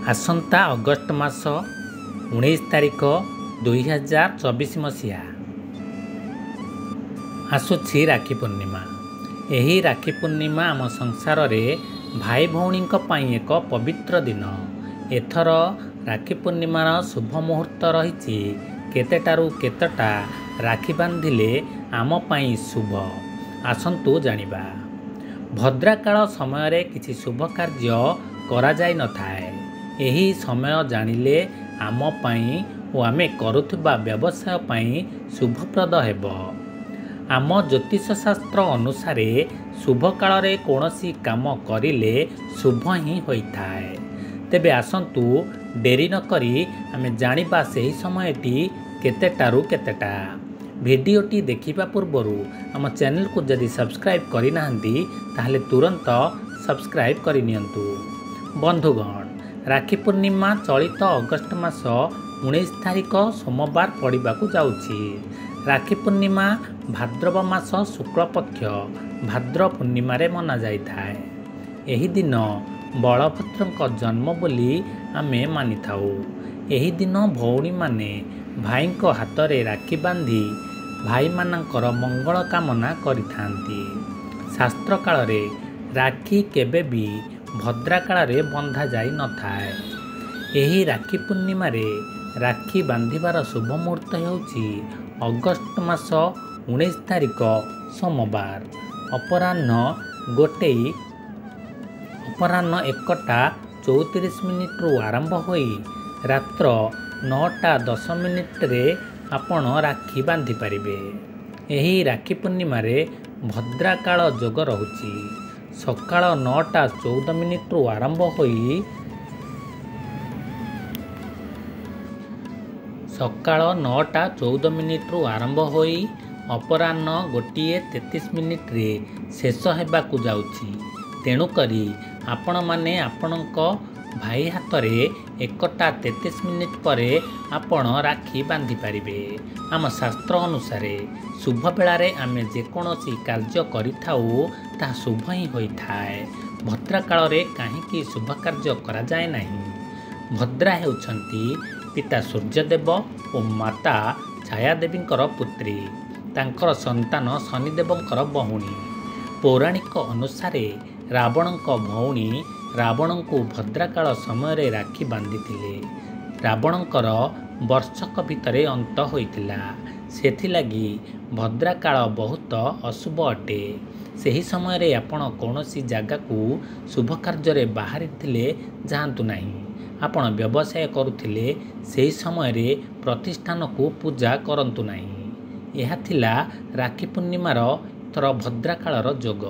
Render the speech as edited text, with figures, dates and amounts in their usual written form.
आसंता August मास 19 तारिख 2024 मसीहा आसुछि राखी पूर्णिमा। यही राखी पूर्णिमा आम संसार रे भाई भौणी एक पवित्र दिन। एथर राखी पूर्णिमार शुभ मुहूर्त रही केतेटारू केतेटा राखी बांधिले आम पाई शुभ। आसंतु जानिबा। भद्राकाल समय किछि शुभ कार्य करा जाय न थाए। यही समय जानिले आम पाई ओ आमे करुथबा व्यवसाय पाई शुभप्रद हेब। आम ज्योतिष शास्त्र अनुसार शुभ काल रे कोनोसी काम करिले शुभ ही होइथाए। तेबे आसंतु डेरी न करी आमे जानिबा सेही समयटी केतेटारू केतेटा। भिडियोटी देखिबा पूर्वरु आम चैनल को जदि सब्सक्राइब करि नाहंती ताहले तुरंत सब्सक्राइब करि नियंतु। बंधुगण, राखी पूर्णिमा चलित अगस्ट मास 19 तारिख सोमवार पड़िबाकू जाउछि। राखी पूर्णिमा भाद्रव मास शुक्ल पक्ष भाद्र पूर्णिमा रे मना जाइथाए। एही दिन बलभद्रଙ୍କ जन्म बोली आमे मानि थाउ। एही दिन भौणी माने भाईଙ୍କ हातरे राखी बांधी भाई मानकर मंगल कामना करिथांती। शास्त्र काल रे राखी केबे भी भद्रा काल रे बंधा जाई न थाए। एही राखी पूर्णिमा रे राखी बांधिबार शुभ मुहूर्त हेउछि अगस्ट मास 19 तारिख सोमवार अपराह्न 1:34 रु आरंभ होई रात्र 9:10 रे आपण राखी बांधि पारिबे। एही राखी पूर्णिमा रे भद्राकाल जोग रहुछि। सकाळ 9:14 रु आरंभ होई सकाळ 9:14 रु आरंभ होई अपराह्न 1:33 रे शेष हेबाकू जाउछि। तेणु करी आपण माने आपणक भाई हाथ रे 1:33 परे आपण राखी बांधि पारिबे। आम शास्त्र अनुसार शुभ बेलारे आमे जेकोसी कार्य करिथाउ ता शुभ ही होइथाए। भद्रा काल रे काहींकी शुभ कार्य करा जाय नाही। भद्रा हेउछंती पिता सूर्यदेव और माता छायादेवींकर पुत्री। तांकर संतान शनिदेवंकर बहुणी। पौराणिक अनुसार रावणଙ୍କ भौणी रावणଙ୍କୁ भद्राकाल समय राखी बांधिथिले। रावणଙ୍କର वर्षक भितरे अंत होइतिला। सेथिलागी भद्राकाल बहुत अशुभ अटे। सेही समय आपण कौनसी जगह को शुभ कार्य बाहरी थिले जातु नहीं। आपण व्यवसाय करुथिले सेही समय प्रतिष्ठान को पूजा करंतु नहीं। यह थिला राखी पूर्णिमार थर भद्राकालर जोग।